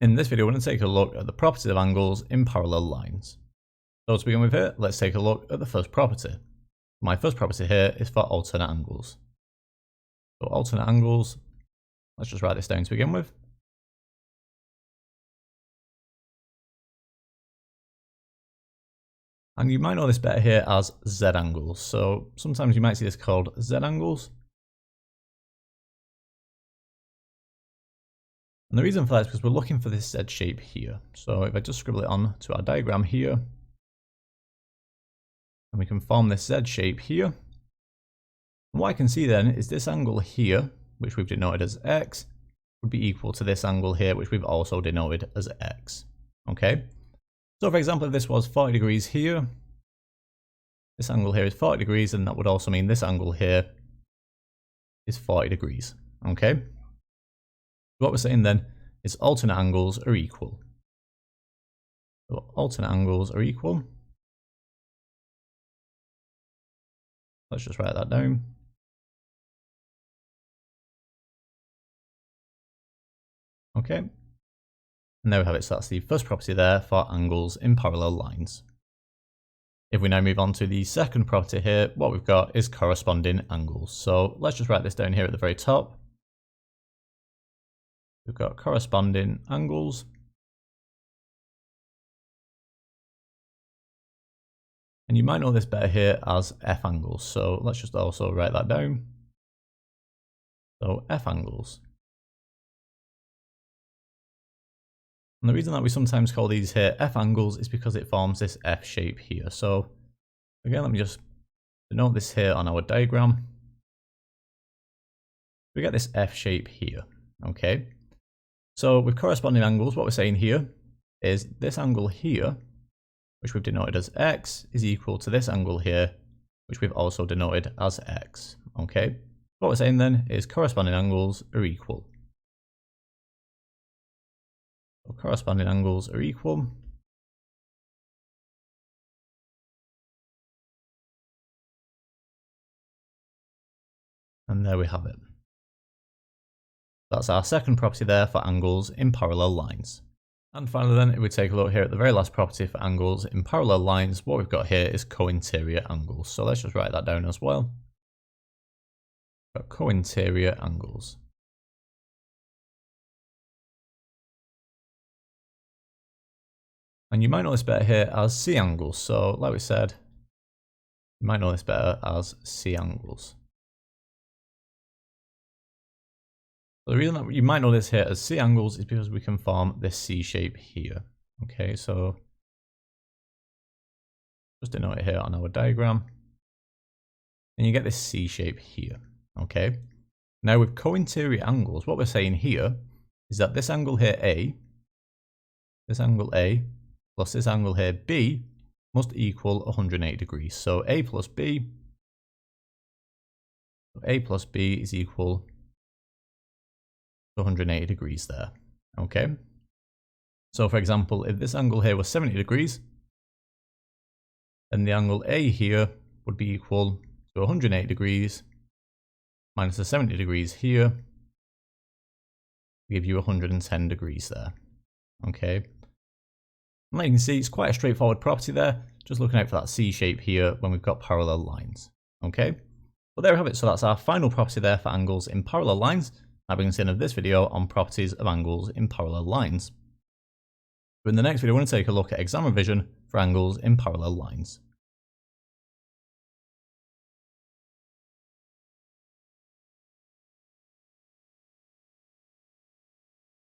In this video, we're going to take a look at the properties of angles in parallel lines. So to begin with here, let's take a look at the first property. My first property here is for alternate angles. So alternate angles, let's just write this down to begin with. And you might know this better here as Z angles. So sometimes you might see this called Z angles. And the reason for that is because we're looking for this Z shape here. So if I just scribble it on to our diagram here, and we can form this Z shape here. And what I can see then is this angle here, which we've denoted as X, would be equal to this angle here, which we've also denoted as X. Okay? So for example, if this was 40 degrees here, this angle here is 40 degrees, and that would also mean this angle here is 40 degrees. Okay? What we're saying then is alternate angles are equal. So alternate angles are equal. Let's just write that down. Okay. And there we have it. So that's the first property there for angles in parallel lines. If we now move on to the second property here, what we've got is corresponding angles. So let's just write this down here at the very top. We've got corresponding angles. And you might know this better here as F angles. So let's just also write that down. So F angles. And the reason that we sometimes call these here F angles is because it forms this F shape here. So again, let me just denote this here on our diagram. We get this F shape here. Okay. So with corresponding angles, what we're saying here is this angle here, which we've denoted as X, is equal to this angle here, which we've also denoted as X. Okay. What we're saying then is corresponding angles are equal. So corresponding angles are equal. And there we have it. That's our second property there for angles in parallel lines. And finally then, if we take a look here at the very last property for angles in parallel lines, what we've got here is co-interior angles. So let's just write that down as well. Got co-interior angles. And you might know this better here as C angles. So like we said, you might know this better as C angles. So the reason that you might know this here as C angles is because we can form this C shape here. Okay, so just denote it here on our diagram. And you get this C shape here. Okay. Now with co-interior angles, what we're saying here is that this angle here A, this angle A, plus this angle here B must equal 180 degrees. So A plus B is equal 180 degrees there. Okay. So for example, if this angle here was 70 degrees, then the angle A here would be equal to 180 degrees minus the 70 degrees here, give you 110 degrees there. Okay. And like you can see, it's quite a straightforward property there. Just looking out for that C shape here when we've got parallel lines. Okay. But there we have it. So that's our final property there for angles in parallel lines. That brings us to the end of this video on properties of angles in parallel lines. But in the next video, we're going to take a look at exam revision for angles in parallel lines.